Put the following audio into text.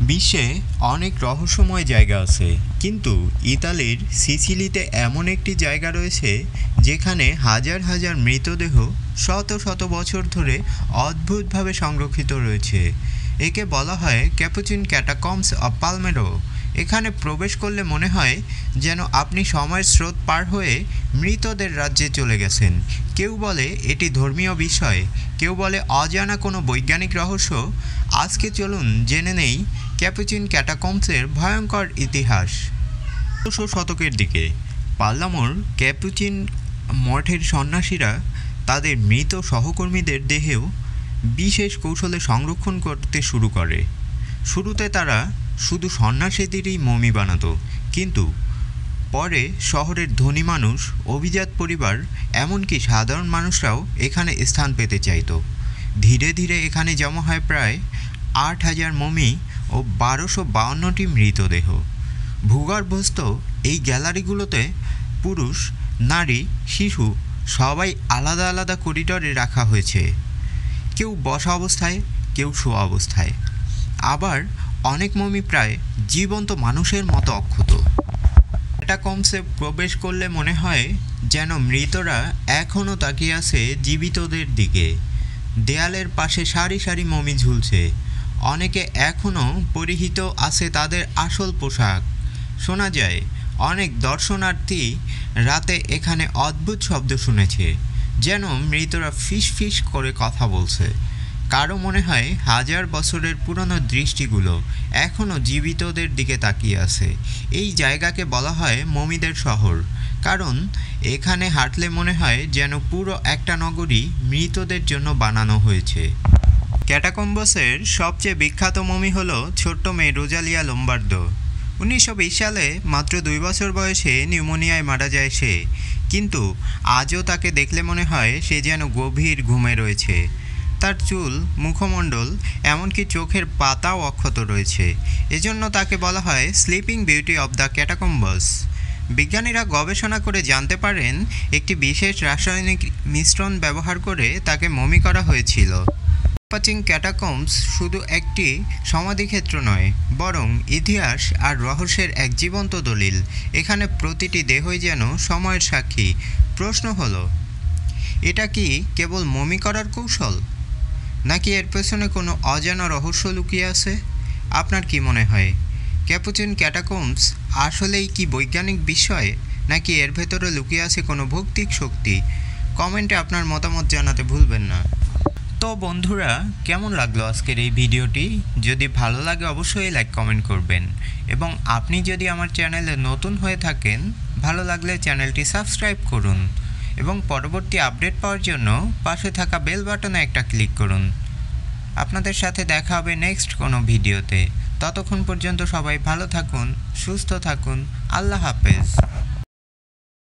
বিশ্বে অনেক রহস্যময় জায়গা আছে, কিন্তু ইতালির সিসিলিতে এমন একটি জায়গা রয়েছে যেখানে হাজার হাজার মৃতদেহ শত শত বছর ধরে অদ্ভুতভাবে সংরক্ষিত রয়েছে। একে বলা হয় ক্যাপুচিন ক্যাটাকম্বস অফ পালমেরো। এখানে প্রবেশ করলে মনে হয় যেন আপনি সময়ের স্রোত পার হয়ে মৃতদের রাজ্যে চলে গেছেন। কেউ বলে এটি ধর্মীয় বিষয়, কেউ বলে অজানা কোনো বৈজ্ঞানিক রহস্য। আজকে চলুন জেনে নেই ক্যাপুচিন ক্যাটাকম্বসের ভয়ঙ্কর ইতিহাস। ১৬০০ শতকের দিকে পালামোর ক্যাপুচিন মঠের সন্ন্যাসীরা তাদের মৃত সহকর্মীদের দেহেও বিশেষ কৌশলে সংরক্ষণ করতে শুরু করে। শুরুতে তারা শুধু সন্ন্যাসীদেরই মমি বানাতো, কিন্তু পরে শহরের ধনী মানুষ, অভিজাত পরিবার, এমনকি সাধারণ মানুষরাও এখানে স্থান পেতে চাইত। ধীরে ধীরে এখানে জমা হয় প্রায় ৮,০০০ মমি ও ১২৫২টি মৃতদেহ। ভূগর্ভস্থ এই গ্যালারিগুলোতে পুরুষ, নারী, শিশু সবাই আলাদা আলাদা করিডরে রাখা হয়েছে। কেউ বসা অবস্থায়, কেউ শোয়া অবস্থায়, আবার অনেক মমি প্রায় জীবন্ত মানুষের মতো অক্ষত। ক্যাটাকম্বসে প্রবেশ করলে মনে হয় যেন মৃতরা এখনও তাকিয়ে আছে জীবিতদের দিকে। দেয়ালের পাশে সারি সারি মমি ঝুলছে, অনেকে এখনও পরিহিত আছে তাদের আসল পোশাক। শোনা যায় অনেক দর্শনার্থী রাতে এখানে অদ্ভুত শব্দ শুনেছে, যেন মৃতরা ফিস ফিস করে কথা বলছে। কারো মনে হয় হাজার বছরের পুরনো দৃষ্টিগুলো এখনও জীবিতদের দিকে তাকিয়ে আছে। এই জায়গাকে বলা হয় মমিদের শহর, কারণ এখানে হাঁটলে মনে হয় যেন পুরো একটা নগরী মৃতদের জন্য বানানো হয়েছে। ক্যাটাকম্বসের সবচেয়ে বিখ্যাত মমি হলো ছোট্ট মেয়ে রোজালিয়া লোম্বার্দো। ১৯২০ সালে মাত্র ২ বছর বয়সে নিউমোনিয়ায় মারা যায় সে, কিন্তু আজও তাকে দেখলে মনে হয় সে যেন গভীর ঘুমে রয়েছে। তার চুল, মুখমণ্ডল, এমনকি চোখের পাতাও অক্ষত রয়েছে। এজন্য তাকে বলা হয় sleeping beauty of the catacombs. বিজ্ঞানীরা গবেষণা করে জানতে পারেন একটি বিশেষ রাসায়নিক মিশ্রণ ব্যবহার করে তাকে মমি করা হয়েছিল। ক্যাপুচিন ক্যাটাকম্বস শুধু একটি সমাধিক্ষেত্র নয়, বরং ইতিহাস আর রহস্যের এক জীবন্ত দলিল। এখানে প্রতিটি দেহই যেন সময়ের সাক্ষী। প্রশ্ন হলো, এটা কি কেবল মমি করার কৌশল, নাকি এর পেছনে কোনো অজানা রহস্য লুকিয়ে আছে? আপনার কি মনে হয়, ক্যাপুচিন ক্যাটাকম্বস আসলেই কি বৈজ্ঞানিক বিষয়, নাকি এর ভেতরে লুকিয়ে আছে কোনো ভৌতিক শক্তি? কমেন্টে আপনার মতামত জানাতে ভুলবেন না। তো বন্ধুরা, কেমন লাগলো আজকের এই ভিডিওটি? যদি ভালো লাগে অবশ্যই লাইক কমেন্ট করবেন, এবং আপনি যদি আমার চ্যানেলে নতুন হয়ে থাকেন, ভালো লাগলে চ্যানেলটি সাবস্ক্রাইব করুন, এবং পরবর্তী আপডেট পাওয়ার জন্য পাশে থাকা বেল বাটনে একটা ক্লিক করুন। আপনাদের সাথে দেখা হবে নেক্সট কোনো ভিডিওতে। ততক্ষণ পর্যন্ত সবাই ভালো থাকুন, সুস্থ থাকুন। আল্লাহ হাফেজ।